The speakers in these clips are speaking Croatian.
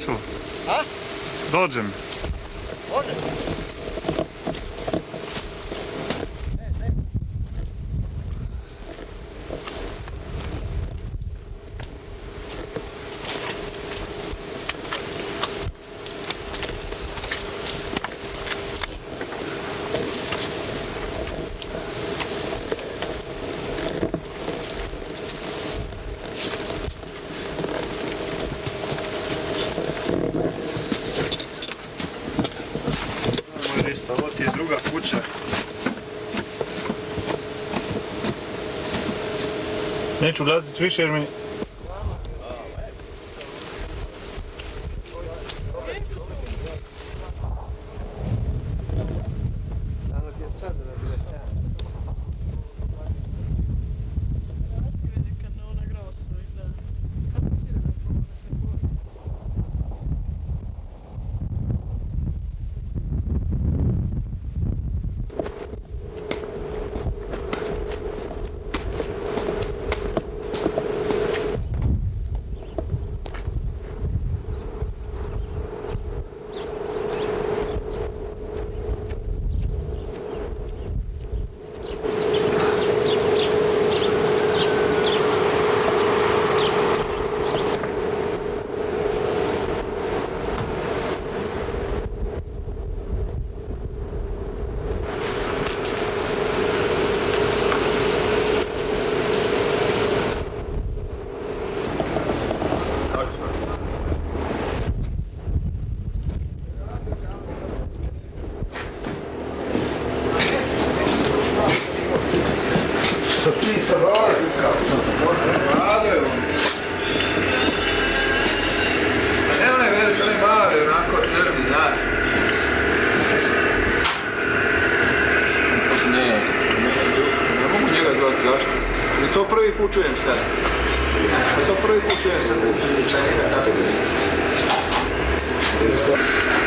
došao? A? Dođem. Može? Ovo ti je druga kuća. Neću ulaziti više jer mi... Ne onaj veliki, onaj mali, onako crni, znaš. Ne mogu njega gledati, zašto? Za to prvi put čujem sad. Za to prvi put čujem sad.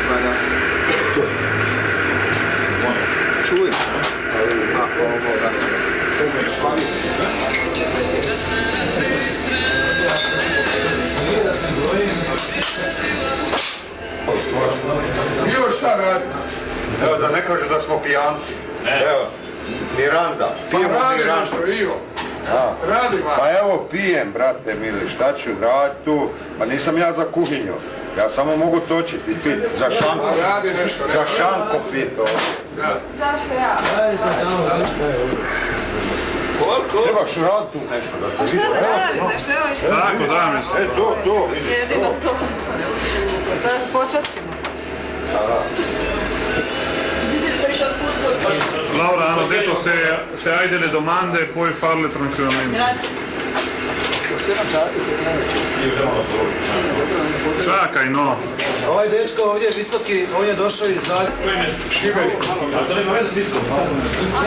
Pa da. Čujem. A, ovoga. Još šta radi? Evo, da ne kažu da smo pijanci. Evo, Miranda, Pa pijemo radi Mirandu. nešto, Ivo. Da. Radi vam. Pa evo, pijem, brate mili, šta ću raditi tu? Pa nisam ja za kuhinju. Ja samo mogu točiti i pit. Za šanko. Pa radi nešto. Za šanko pit ovdje. Da. Zašto ja? Koliko? Trebaš raditi tu nešto da te Šta vidim. da radim nešto? Evo išta. Tako, da mi se. To. Jedino to. Da vas počastimo. Laura, hanno detto se hai delle domande puoi farle tranquillamente. Čakaj, no. Ovaj dečko ovdje je visoki, on je došao iz Zagreba.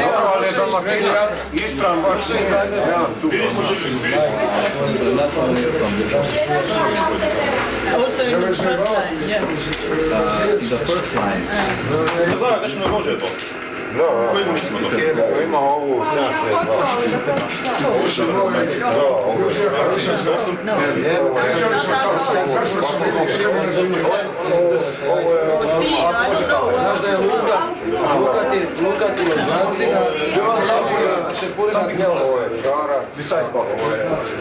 Dobro, ali je doma Istran baš nemam tu. Also in the first line, yes. Znao da što ne može to. Da, ima ovu... Znaš da je Luka ti Lozancina, Šepurina Gnjela. Ovo je Žara, ovo je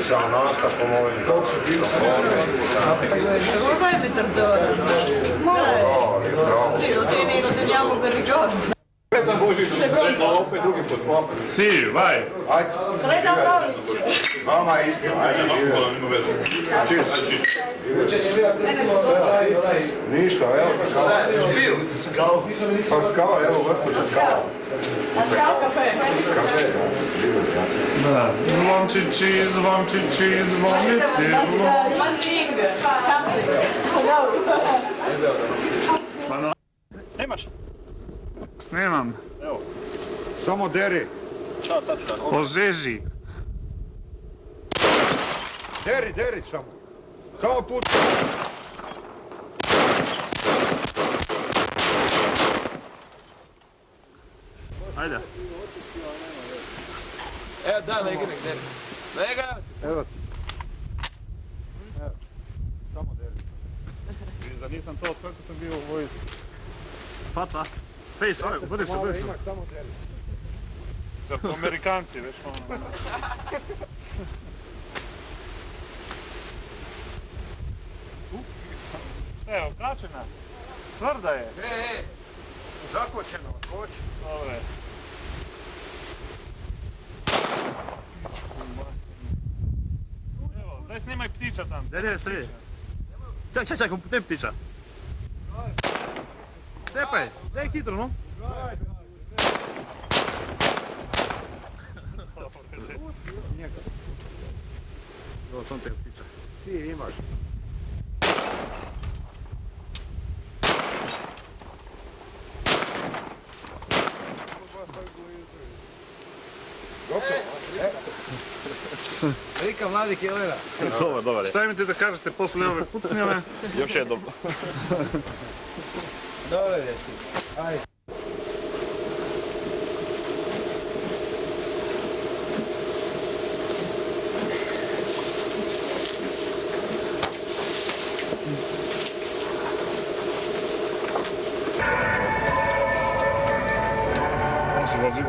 Zanata, po mojim Come fai a mettere ora? Sì, lo teniamo per ricordo. Si, vai. Ajde, Sreda Pavlić. vama je isto, ajde, ništa, evo, pa skala, evo, gospođa skala. A Skala kafe. Da. Zvončići, zvončići, zvonici. Ma svigde. Ma no. Snimaš? Snimam. Samo deri, Požeži. deri samo. Samo put. Ajde. Evo, da, Lega, nek. Lega! Evo ti. Evo, samo deri. Da nisam to kako sam bio u vojsku. Faca? Face, aj, budi se, budi se. Da su Amerikanci, već ono. Evo, kačena. Tvrda je. Zakočeno, koči. Dobre. Evo, daj snimaj ptiča tam. Ne, strelj. Čak, ne ptiča. Cepaj, daj hitro, no. Evo, sam te ptiča. Ti imaš. Rika mladi kilera. Dobar je. Šta imate da kažete posle ove pucnjave? Još jednom. Dobro, dečki. Ajde. Vozi.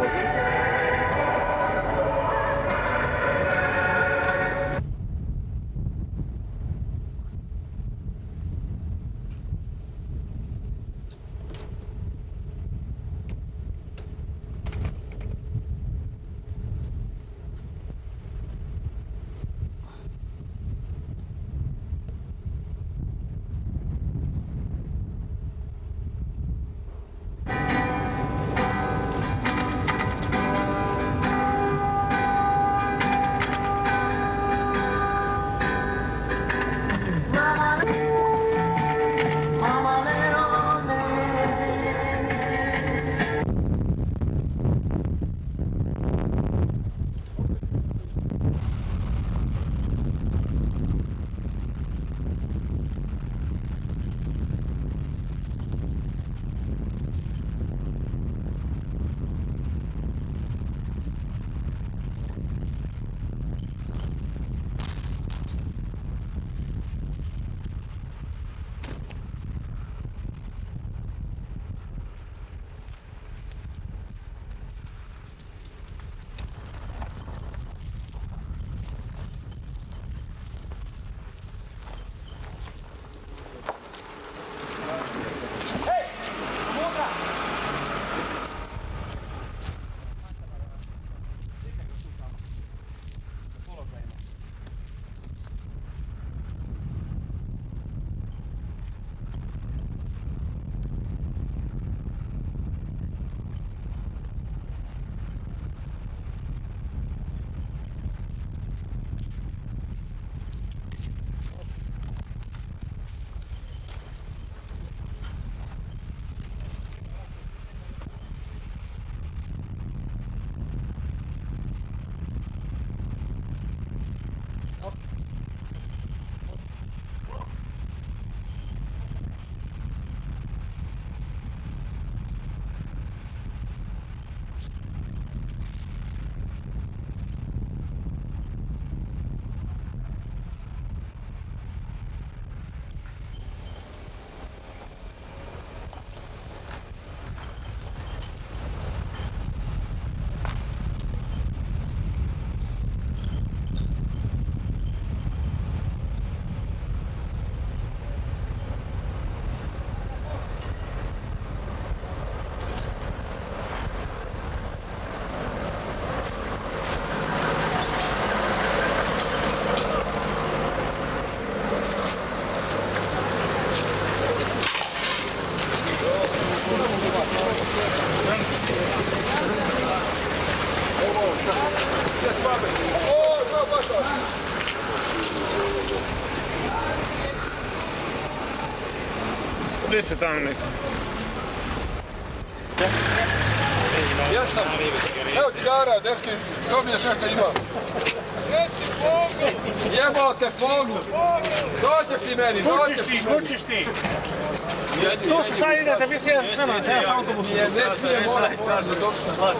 Gdje se tamo neko? Jesam. Evo cigara, dečki, to mi je sve što imam. Jebao te foglu. Dođeš ti meni, dođeš ti meni. Kućiš ti. Tu su sad idete, vi sjedete s nama, ja sam autobusu. Ne smije, moram, za došla.